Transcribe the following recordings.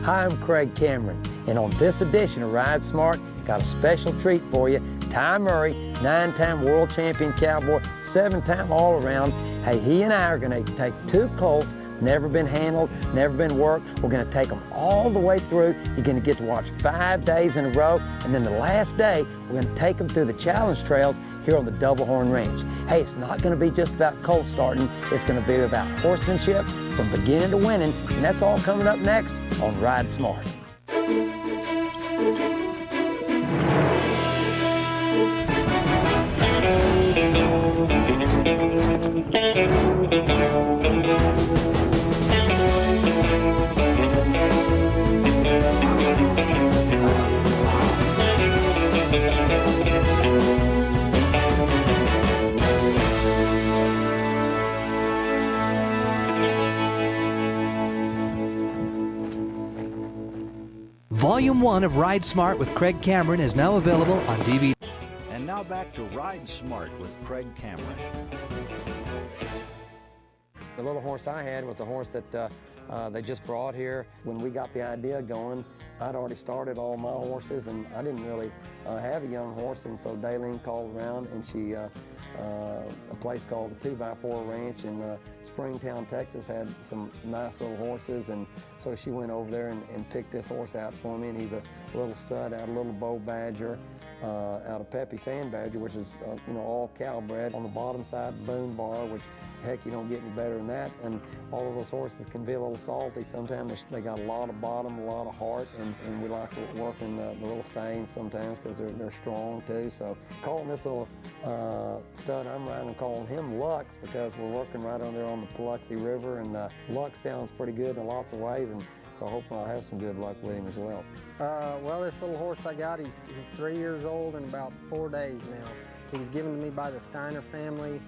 Hi, I'm Craig Cameron, and on this edition of Ride Smart, got a special treat for you. Ty Murray, 9-time world champion cowboy, 7-time all-around. Hey, he and I are going to take 2 colts, never been handled, never been worked. We're going to take them all the way through. You're going to get to watch 5 days in a row, and then the last day, we're going to take them through the challenge trails here on the Double Horn Range. Hey, it's not going to be just about colt starting. It's going to be about horsemanship from beginning to winning, and that's all coming up next on Ride Smart. Volume 1 of Ride Smart with Craig Cameron is now available on DVD. And now back to Ride Smart with Craig Cameron. The little horse I had was a horse that they just brought here. When we got the idea going, I'd already started all my horses, and I didn't really have a young horse, and so Daleen called around, and she, a place called the 2x4 Ranch in Springtown, Texas, had some nice little horses, and so she went over there and picked this horse out for me, and he's a little stud out of Little Bow Badger, out of Peppy Sand Badger, which is, all cow bred. On the bottom side, Boone Bar, which heck, you don't get any better than that. And all of those horses can be a little salty. Sometimes they got a lot of bottom, a lot of heart, and we like working the little stains sometimes because they're strong too. So calling this little stud I'm riding, and calling him Lux because we're working right on there on the Paluxy River, and Lux sounds pretty good in lots of ways, and so hopefully I'll have some good luck with him as well. Well, this little horse I got, he's 3 years old and about 4 days now. He was given to me by the Steiner family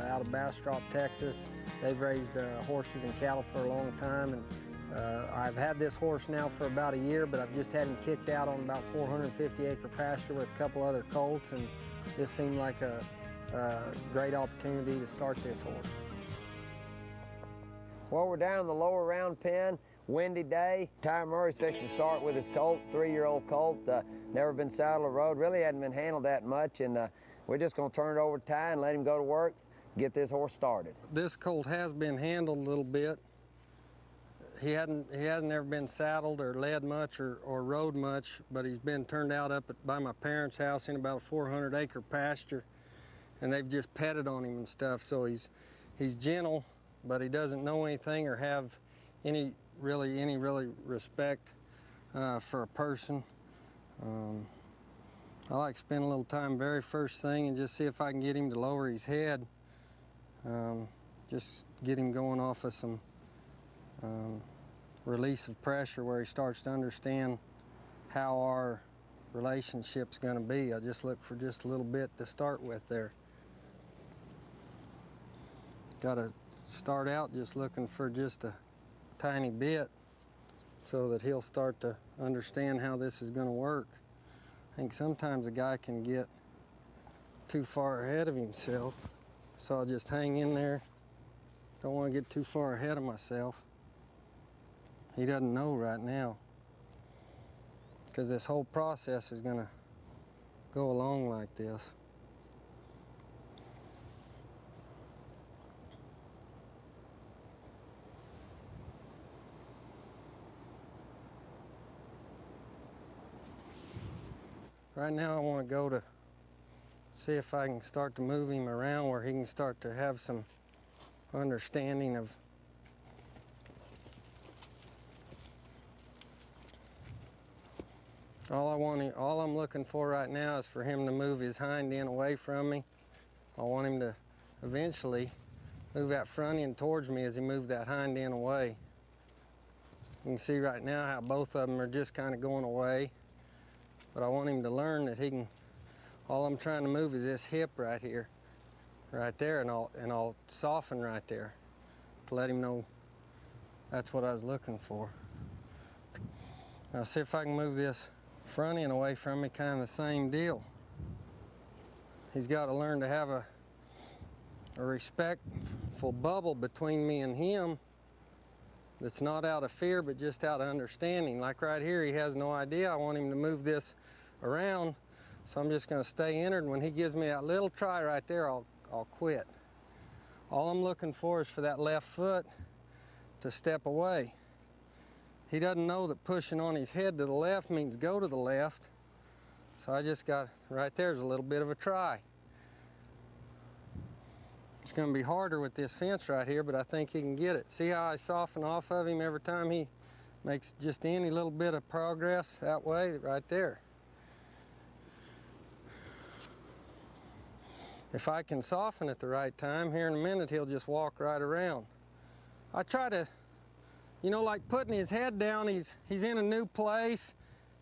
out of Bastrop, Texas. They've raised horses and cattle for a long time, and I've had this horse now for about a year, but I've just had him kicked out on about 450-acre pasture with a couple other colts, and this seemed like a great opportunity to start this horse. Well, we're down in the lower round pen. Windy day. Ty Murray's fixing to start with his colt, 3-year-old colt. Never been saddled or rode, really hadn't been handled that much, and we're just going to turn it over to Ty and let him go to work, get this horse started. This colt has been handled a little bit. He hasn't ever been saddled or led much or rode much, but he's been turned out up by my parents' house in about a 400-acre pasture, and they've just petted on him and stuff. So he's gentle, but he doesn't know anything or have any really respect for a person. I like to spend a little time very first thing and just see if I can get him to lower his head. Just get him going off of some release of pressure where he starts to understand how our relationship's going to be. I just look for just a little bit to start with there. Got to start out just looking for just a tiny bit so that he'll start to understand how this is going to work. I think sometimes a guy can get too far ahead of himself, so I'll just hang in there. Don't want to get too far ahead of myself. He doesn't know right now, because this whole process is going to go along like this. Right now I want to go to see if I can start to move him around where he can start to have some understanding of all I'm looking for right now is for him to move his hind end away from me. I want him to eventually move that front end towards me as he moves that hind end away. You can see right now how both of them are just kind of going away. But I want him to learn that he can, all I'm trying to move is this hip right here, right there, and I'll soften right there to let him know that's what I was looking for. Now see if I can move this front end away from me, kind of the same deal. He's got to learn to have a respectful bubble between me and him that's not out of fear, but just out of understanding. Like right here, he has no idea. I want him to move this around, so I'm just gonna stay entered. When he gives me that little try right there, I'll quit. All I'm looking for is for that left foot to step away. He doesn't know that pushing on his head to the left means go to the left. So I just got, right there's a little bit of a try. It's going to be harder with this fence right here, but I think he can get it. See how I soften off of him every time he makes just any little bit of progress that way, right there. If I can soften at the right time, here in a minute he'll just walk right around. I try to, you know, like putting his head down, he's in a new place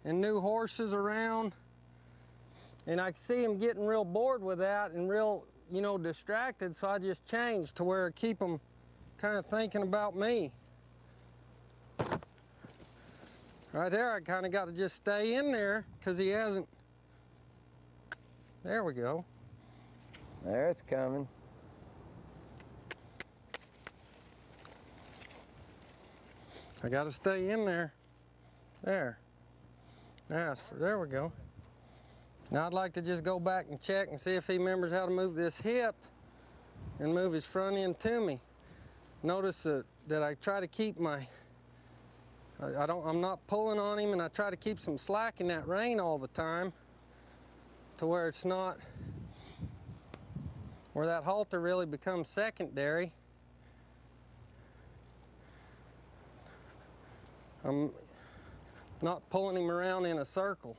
and new horses around. And I see him getting real bored with that and real, you know, distracted, so I just changed to where I keep him kind of thinking about me. Right there, I kind of got to just stay in there because he hasn't. There we go. There it's coming. I got to stay in there. There. Now, there we go. Now I'd like to just go back and check and see if he remembers how to move this hip and move his front end to me. Notice that I try to keep my, I'm not pulling on him, and I try to keep some slack in that rein all the time to where it's not, where that halter really becomes secondary. I'm not pulling him around in a circle.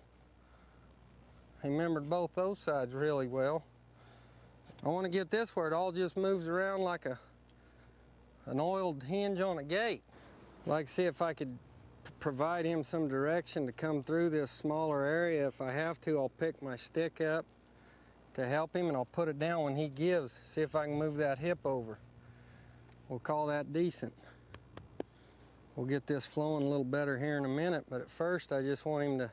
He remembered both those sides really well. I want to get this where it all just moves around like an oiled hinge on a gate. I'd like to see if I could provide him some direction to come through this smaller area. If I have to, I'll pick my stick up to help him, and I'll put it down when he gives. See if I can move that hip over. We'll call that decent. We'll get this flowing a little better here in a minute, but at first I just want him to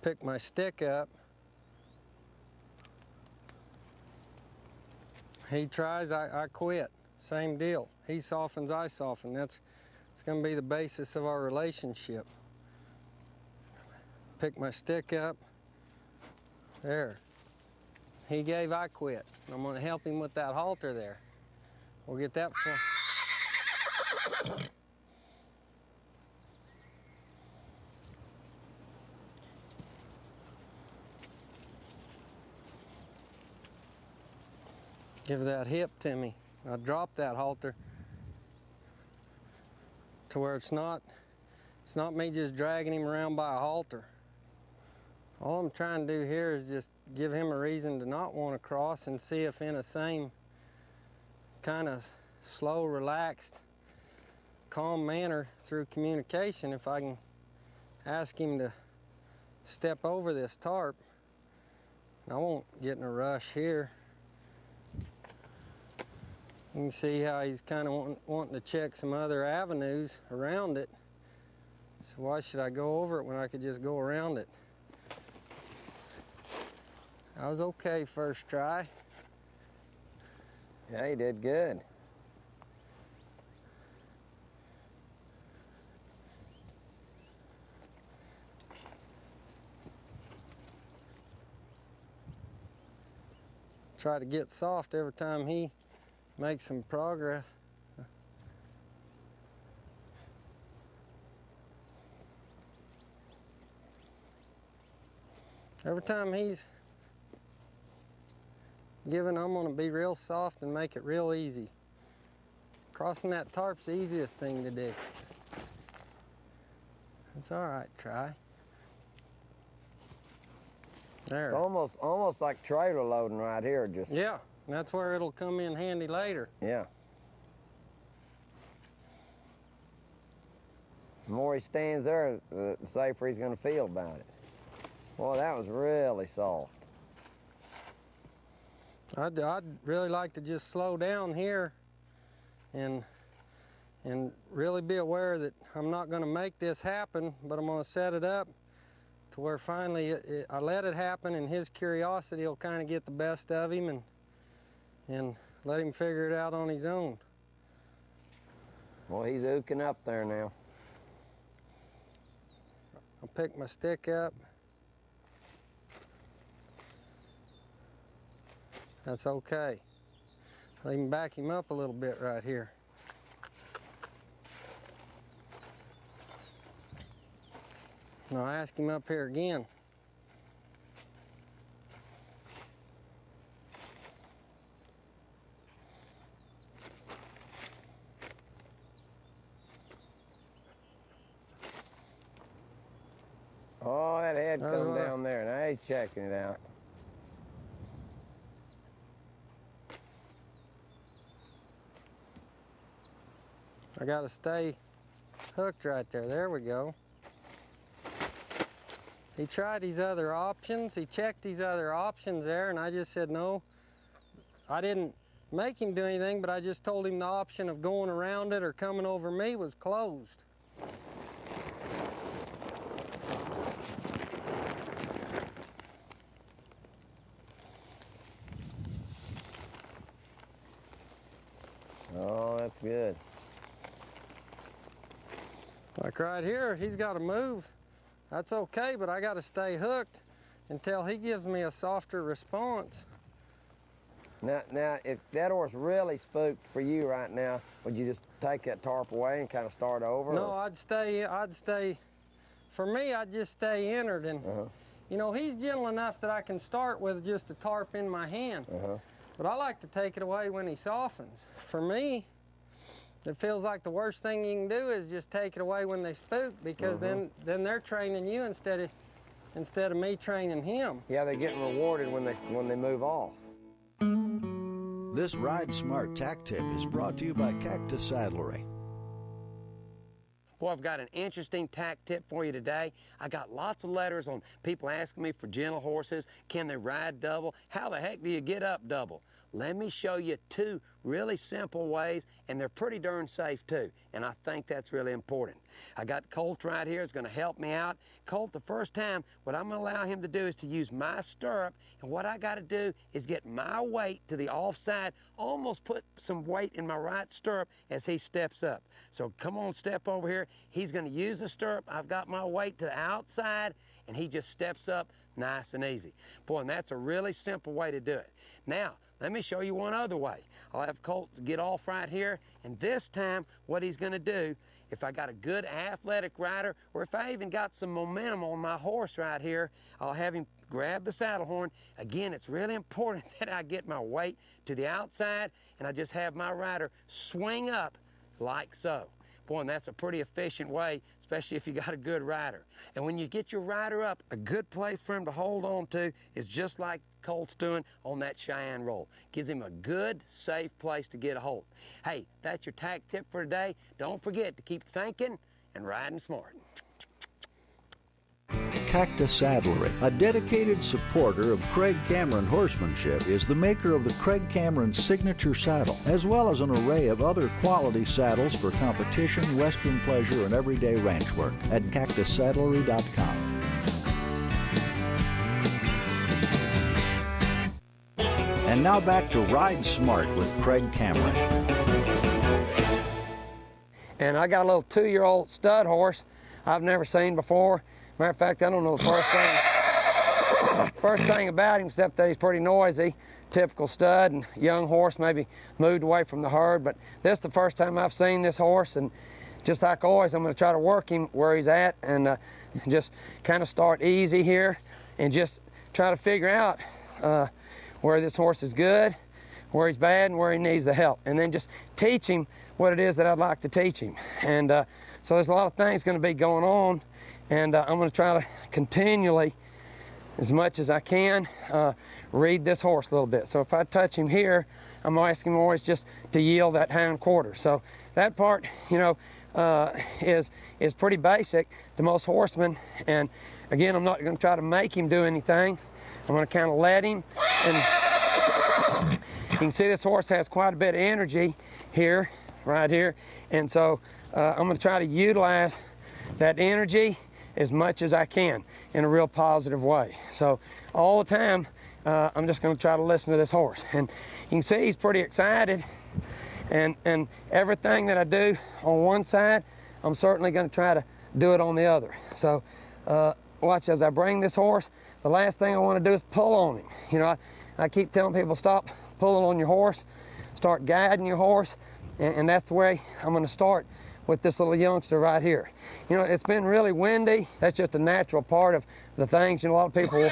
pick my stick up. He tries, I quit. Same deal. He softens, I soften. It's going to be the basis of our relationship. Pick my stick up. There. He gave, I quit. I'm going to help him with that halter there. We'll get that. Give that hip to me. I drop that halter to where it's not me just dragging him around by a halter. All I'm trying to do here is just give him a reason to not want to cross, and see if in the same kind of slow, relaxed, calm manner through communication, if I can ask him to step over this tarp. I won't get in a rush here. You can see how he's kind of wanting to check some other avenues around it. So why should I go over it when I could just go around it? I was okay first try. Yeah, you did good. Try to get soft every time he makes some progress. Every time he's giving, I'm going to be real soft and make it real easy. Crossing that tarp's the easiest thing to do. It's all right, try. There. It's almost like trailer loading right here. Just Yeah, that's where it'll come in handy later. Yeah. The more he stands there, the safer he's going to feel about it. Boy, that was really soft. I'd really like to just slow down here and really be aware that I'm not going to make this happen, but I'm going to set it up to where finally I let it happen, and his curiosity will kind of get the best of him, and let him figure it out on his own. Well, he's ooking up there now. I'll pick my stick up. That's okay. I'll even back him up a little bit right here. And I'll ask him up here again. Oh, that head come down there. Now he's checking it out. I gotta stay hooked right there. There we go. He tried these other options. He checked these other options there, and I just said no. I didn't make him do anything, but I just told him the option of going around it or coming over me was closed. Oh, that's good. Like right here, he's got to move. That's okay, but I got to stay hooked until he gives me a softer response. Now, if that horse really spooked for you right now, would you just take that tarp away and kind of start over? No, or? I'd stay, for me, I'd just stay entered. And, you know, he's gentle enough that I can start with just a tarp in my hand. But I like to take it away when he softens. For me, it feels like the worst thing you can do is just take it away when they spook, because then they're training you instead of me training him. Yeah, they're getting rewarded when they move off. This Ride Smart tack tip is brought to you by Cactus Saddlery. Boy, I've got an interesting tack tip for you today. I got lots of letters on people asking me for gentle horses. Can they ride double? How the heck do you get up double? Let me show you two really simple ways, and they're pretty darn safe too, and I think that's really important. I got Colt right here. It's going to help me out. Colt, the first time, what I'm going to allow him to do is to use my stirrup, and what I got to do is get my weight to the offside, almost put some weight in my right stirrup as he steps up. So come on, step over here. He's going to use the stirrup. I've got my weight to the outside, and he just steps up nice and easy. Boy, and that's a really simple way to do it. Now, let me show you one other way. I'll have Colt get off right here, and this time what he's going to do, if I got a good athletic rider, or if I even got some momentum on my horse right here, I'll have him grab the saddle horn. Again, it's really important that I get my weight to the outside, and I just have my rider swing up like so. Boy, and that's a pretty efficient way, especially if you got a good rider. And when you get your rider up, a good place for him to hold on to is just like Colt's doing on that Cheyenne roll. Gives him a good, safe place to get a hold. Hey, that's your tack tip for today. Don't forget to keep thinking and riding smart. Cactus Saddlery, a dedicated supporter of Craig Cameron Horsemanship, is the maker of the Craig Cameron signature saddle, as well as an array of other quality saddles for competition, western pleasure, and everyday ranch work at cactussaddlery.com. And now back to Ride Smart with Craig Cameron. And I got a little 2-year-old stud horse I've never seen before. Matter of fact, I don't know the first thing about him, except that he's pretty noisy. Typical stud and young horse, maybe moved away from the herd. But this is the first time I've seen this horse, and just like always, I'm going to try to work him where he's at, and just kind of start easy here, and just try to figure out where this horse is good, where he's bad, and where he needs the help, and then just teach him what it is that I'd like to teach him. And so there's a lot of things going to be going on. And I'm going to try to continually, as much as I can, read this horse a little bit. So if I touch him here, I'm asking him always just to yield that hind quarter. So that part, you know, is pretty basic to most horsemen. And again, I'm not going to try to make him do anything. I'm going to kind of let him. And you can see this horse has quite a bit of energy here, right here. And so I'm going to try to utilize that energy as much as I can in a real positive way. So all the time, I'm just going to try to listen to this horse. And you can see he's pretty excited. And everything that I do on one side, I'm certainly going to try to do it on the other. So watch as I bring this horse. The last thing I want to do is pull on him. You know, I keep telling people, stop pulling on your horse, start guiding your horse, and that's the way I'm going to start with this little youngster right here. You know, it's been really windy. That's just a natural part of the things. You know, a lot of people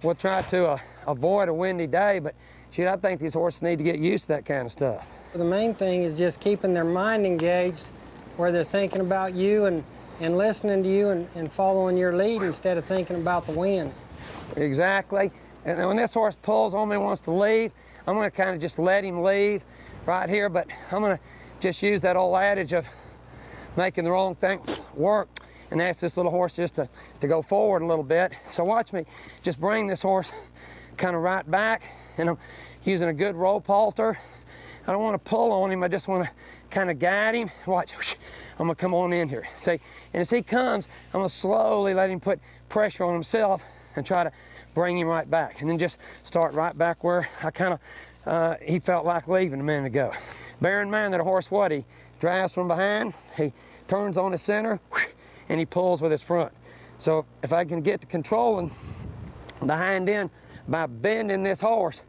will try to avoid a windy day, but shoot, I think these horses need to get used to that kind of stuff. The main thing is just keeping their mind engaged, where they're thinking about you and listening to you and following your lead instead of thinking about the wind. Exactly. And when this horse pulls on me and wants to leave, I'm going to kind of just let him leave right here, but I'm going to just use that old adage of making the wrong thing work and ask this little horse just to go forward a little bit. So watch me just bring this horse kind of right back, and I'm using a good rope halter. I don't want to pull on him, I just want to kind of guide him. Watch, I'm going to come on in here. See, and as he comes, I'm going to slowly let him put pressure on himself and try to bring him right back. And then just start right back where I kind of, he felt like leaving a minute ago. Bear in mind that a horse, he drives from behind, he turns on his center, and he pulls with his front. So if I can get to controlling the hind end by bending this horse,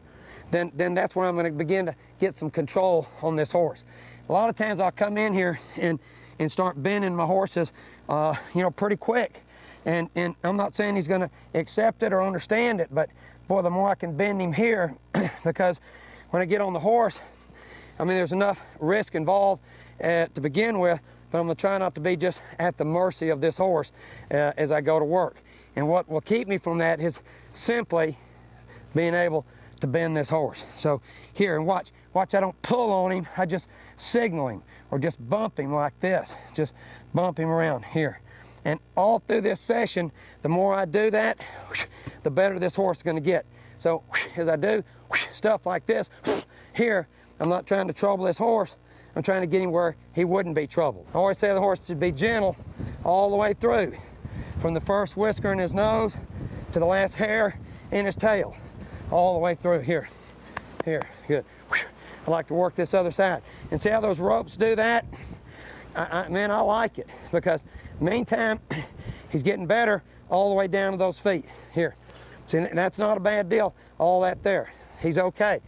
then that's where I'm going to begin to get some control on this horse. A lot of times I'll come in here and start bending my horses, you know, pretty quick. And I'm not saying he's going to accept it or understand it, but boy, the more I can bend him here, because when I get on the horse, I mean, there's enough risk involved to begin with, but I'm going to try not to be just at the mercy of this horse as I go to work. And what will keep me from that is simply being able to bend this horse. So here, and watch, I don't pull on him, I just signal him or just bump him like this, just bump him around here. And all through this session, the more I do that, the better this horse is going to get. So as I do stuff like this, here, I'm not trying to trouble this horse, I'm trying to get him where he wouldn't be troubled. I always say the horse should be gentle all the way through, from the first whisker in his nose to the last hair in his tail, all the way through. Here, good. I like to work this other side. And see how those ropes do that? Man, I like it, because meantime, he's getting better all the way down to those feet. Here, see, that's not a bad deal, all that there. He's okay.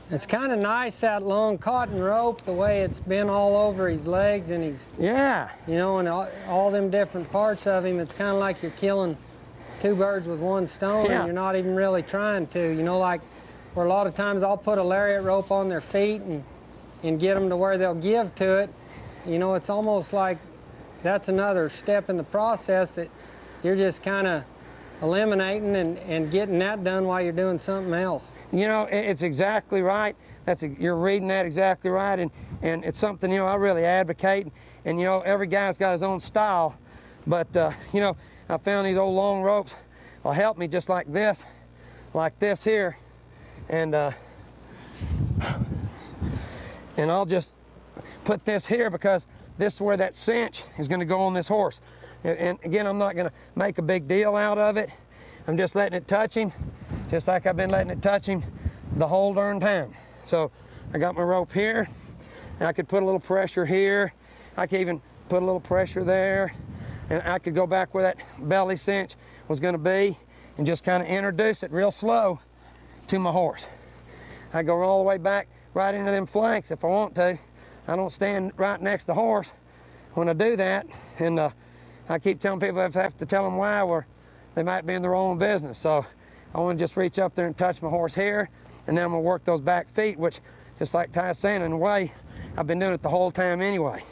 It's kind of nice, that long cotton rope, the way it's been all over his legs and his, yeah, you know, and all them different parts of him. It's kind of like you're killing two birds with one stone, yeah, and you're not even really trying to. You know, like where a lot of times I'll put a lariat rope on their feet and get them to where they'll give to it. You know, it's almost like that's another step in the process that you're just kind of eliminating and getting that done while you're doing something else. You know, it's exactly right. You're reading that exactly right, and it's something, you know, I really advocate. And you know, every guy's got his own style, but you know, I found these old long ropes will help me, just like this here, and I'll just put this here, because this is where that cinch is going to go on this horse. And again, I'm not going to make a big deal out of it. I'm just letting it touch him, just like I've been letting it touch him the whole darn time. So I got my rope here, and I could put a little pressure here. I could even put a little pressure there, and I could go back where that belly cinch was going to be and just kind of introduce it real slow to my horse. I go all the way back right into them flanks if I want to. I don't stand right next to the horse when I do that, and I keep telling people I have to tell them why, or they might be in the wrong business. So I want to just reach up there and touch my horse here, and then I'm going to work those back feet, which, just like Ty's saying, in a way, I've been doing it the whole time anyway.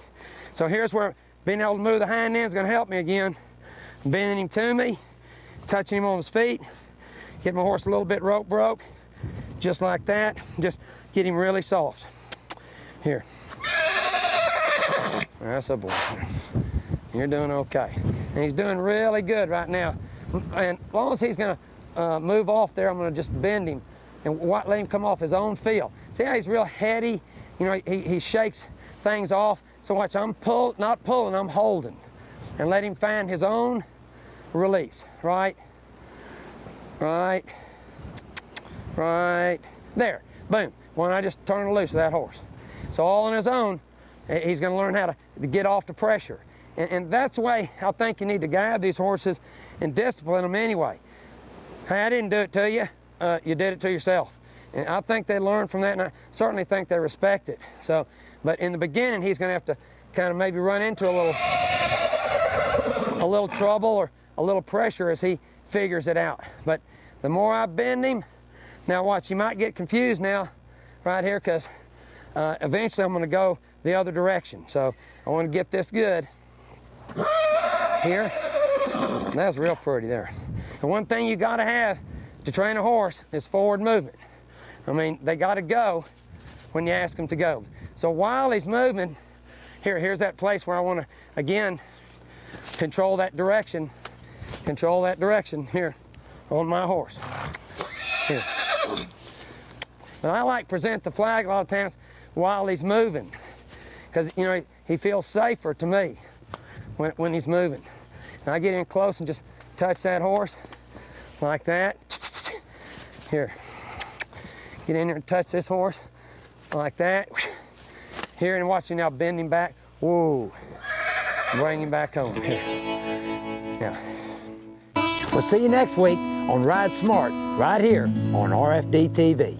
So here's where being able to move the hind end is going to help me again. Bending him to me, touching him on his feet, get my horse a little bit rope broke, just like that. Just get him really soft. Here. That's a boy. You're doing okay. And he's doing really good right now. And as long as he's going to move off there, I'm going to just bend him and let him come off his own feel. See how he's real heady? You know, he shakes things off. So watch, I'm not pulling, I'm holding. and let him find his own release. Right, right, right, there, boom. When I just turn loose of that horse. So all on his own, he's going to learn how to get off the pressure. And that's the way I think you need to guide these horses and discipline them anyway. Hey, I didn't do it to you. You did it to yourself. And I think they learn from that, and I certainly think they respect it. So, but in the beginning, he's going to have to kind of maybe run into a little trouble or a little pressure as he figures it out. But the more I bend him, now watch, you might get confused now right here, because eventually I'm going to go the other direction. So I want to get this good here. That's real pretty there. The one thing you got to have to train a horse is forward movement. I mean, they got to go when you ask them to go. So while he's moving, here's that place where I want to, again, control that direction here on my horse. Here. But I like present the flag a lot of times while he's moving, because, you know, he feels safer to me when he's moving. And I get in close and just touch that horse like that. Here. Get in there and touch this horse like that. Here, and watch him now bend him back. Whoa. Bring him back home. Here. Yeah. We'll see you next week on Ride Smart, right here on RFD TV.